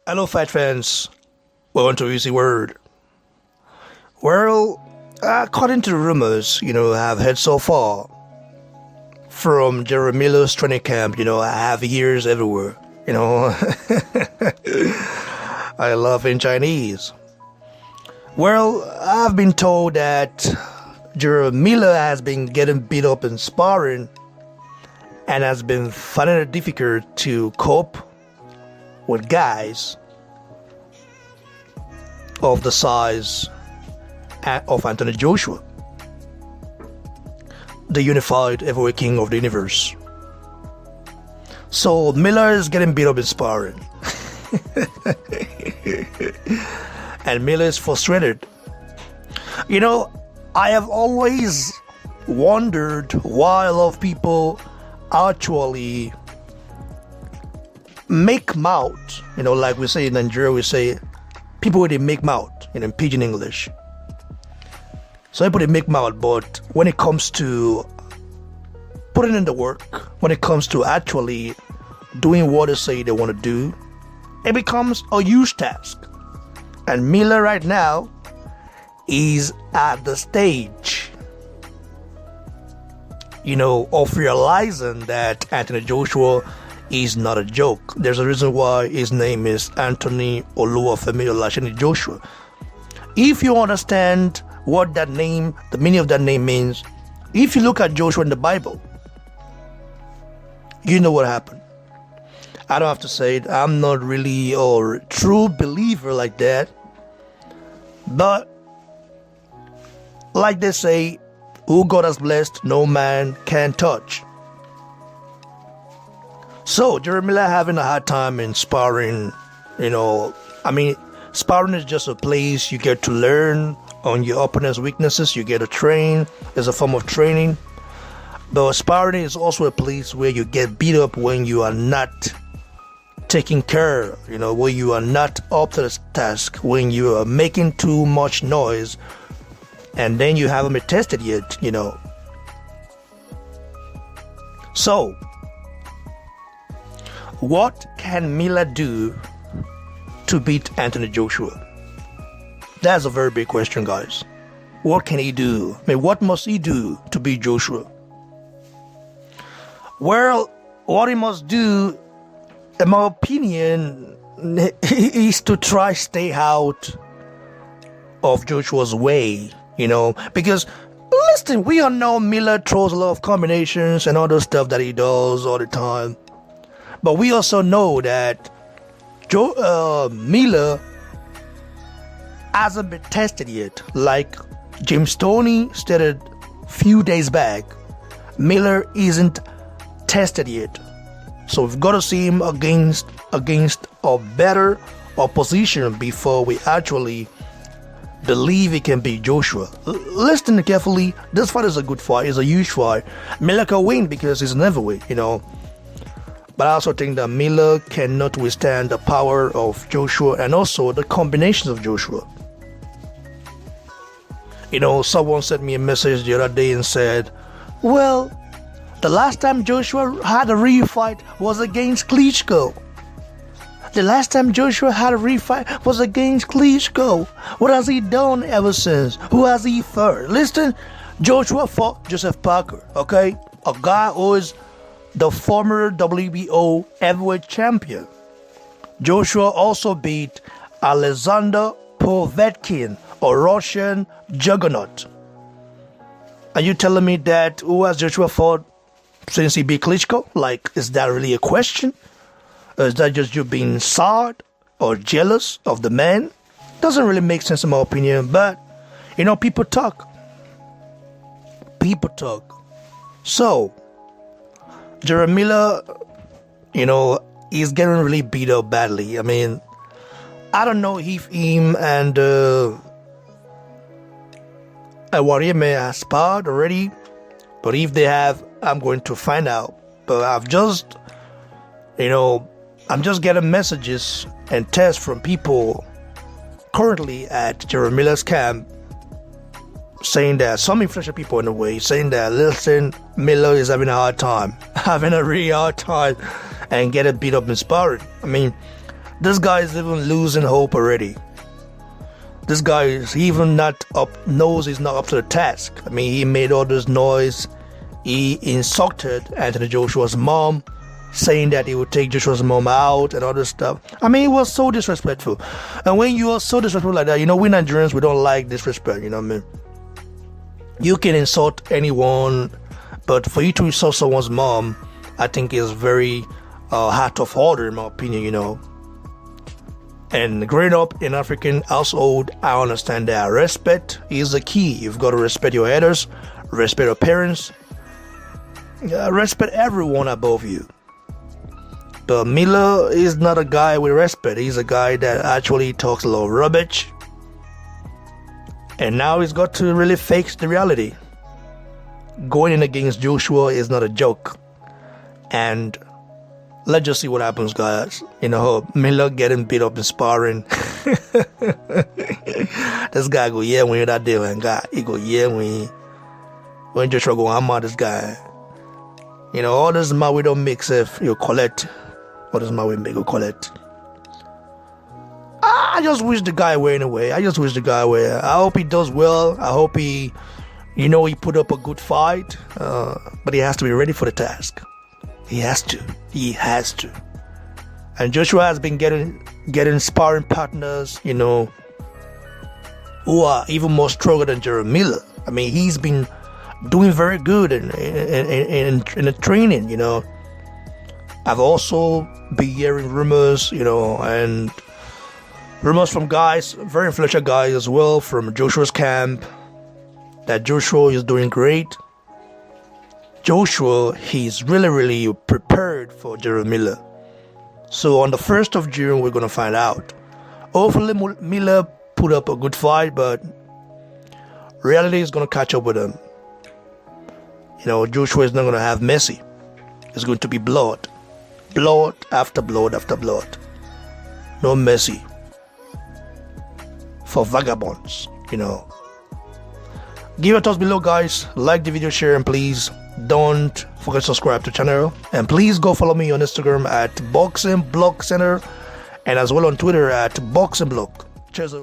Hello, fight fans. Welcome to Easy Word. Well, according to the rumors, I've heard so far from Jarrell's training camp, I have ears everywhere, I love in Chinese. Well, I've been told that Jarrell has been getting beat up in sparring and has been finding it difficult to cope with guys of the size of Anthony Joshua, the unified heavyweight king of the universe. So Miller is getting beat up in sparring. And Miller is frustrated. I have always wondered why a lot of people actually make mouth, like we say in Nigeria, we say people with a make mouth, in pidgin English. So people they make mouth, but when it comes to putting in the work, when it comes to actually doing what they say they want to do, it becomes a huge task. And Miller right now is at the stage, of realizing that Anthony Joshua is not a joke. There's a reason why his name is Anthony Oluwafemi Olasheni Joshua. If you understand what that name, the meaning of that name means, if you look at Joshua in the Bible, you know what happened. I don't have to say it. I'm not really a true believer like that. But like they say, who God has blessed, no man can touch. So Jarrell having a hard time in sparring, sparring is just a place you get to learn on your opponent's weaknesses, you get to train, it's a form of training. But sparring is also a place where you get beat up when you are not taking care, when you are not up to the task, when you are making too much noise, and then you haven't been tested yet, So, what can Miller do to beat Anthony Joshua? That's a very big question, guys. What can he do? What must he do to beat Joshua? Well, what he must do, in my opinion, is to try stay out of Joshua's way, because listen, we all know Miller throws a lot of combinations and other stuff that he does all the time. But we also know that Miller hasn't been tested yet. Like James Stoney stated a few days back, Miller isn't tested yet. So we've got to see him against a better opposition before we actually believe he can beat Joshua. Listen carefully, this fight is a good fight, it's a huge fight. Miller can win because he's an heavyweight, But I also think that Miller cannot withstand the power of Joshua and also the combinations of Joshua. Someone sent me a message the other day and said, well, the last time Joshua had a real fight was against Klitschko. The last time Joshua had a real fight was against Klitschko. What has he done ever since? Who has he fought? Listen, Joshua fought Joseph Parker, okay? A guy who is the former WBO heavyweight champion. Joshua also beat Alexander Povetkin, a Russian juggernaut. Are you telling me that who has Joshua fought since he beat Klitschko? Is that really a question? Or is that just you being sad or jealous of the man? Doesn't really make sense in my opinion, but people talk. People talk. So Jarrell Miller, he's getting really beat up badly. I don't know if him and Warrior may have sparred already, but if they have, I'm going to find out. But I'm just getting messages and texts from people currently at Jarrell Miller's camp saying that some influential people in a way saying that, listen, Miller is having a hard time, having a really hard time, and getting beat up in sparring. I mean, This guy is even losing hope already. This guy is even not up, knows he's not up to the task. I mean, he made all this noise. He insulted Anthony Joshua's mom, saying that he would take Joshua's mom out and all this stuff. I mean, it was so disrespectful. And when you are so disrespectful like that, we Nigerians, we don't like disrespect, you know what I mean? You can insult anyone, but for you to insult someone's mom, I think is very heart of order, in my opinion, And growing up in African household, I understand that respect is the key. You've got to respect your elders, respect your parents, respect everyone above you. But Miller is not a guy with respect. He's a guy that actually talks a lot of rubbish. And now he's got to really face the reality. Going in against Joshua is not a joke. And let's just see what happens, guys. Miller getting beat up in sparring. This guy go, yeah, when you're that day, and guy, he go, yeah, when Joshua go, I'm out this guy. All this my we don't mix if you collect. What does my way make you collect? I just wish the guy away anyway. I hope he does well. I hope he put up a good fight. But he has to be ready for the task. He has to. And Joshua has been getting sparring partners, who are even more stronger than Jarrell Miller. I mean, he's been doing very good in the training, I've also been hearing rumors, and rumors from guys, very influential guys as well, from Joshua's camp, that Joshua is doing great. Joshua, he's really, really prepared for Jarrell Miller. So on the 1st of June, we're going to find out. Hopefully, Miller put up a good fight, but reality is going to catch up with him. Joshua is not going to have mercy. It's going to be blood. Blood after blood after blood. No mercy for vagabonds, Give your thoughts below, guys. Like the video, share, and please don't forget to subscribe to the channel. And please go follow me on Instagram at Boxing Block Center, and as well on Twitter at Boxing Block. Cheers.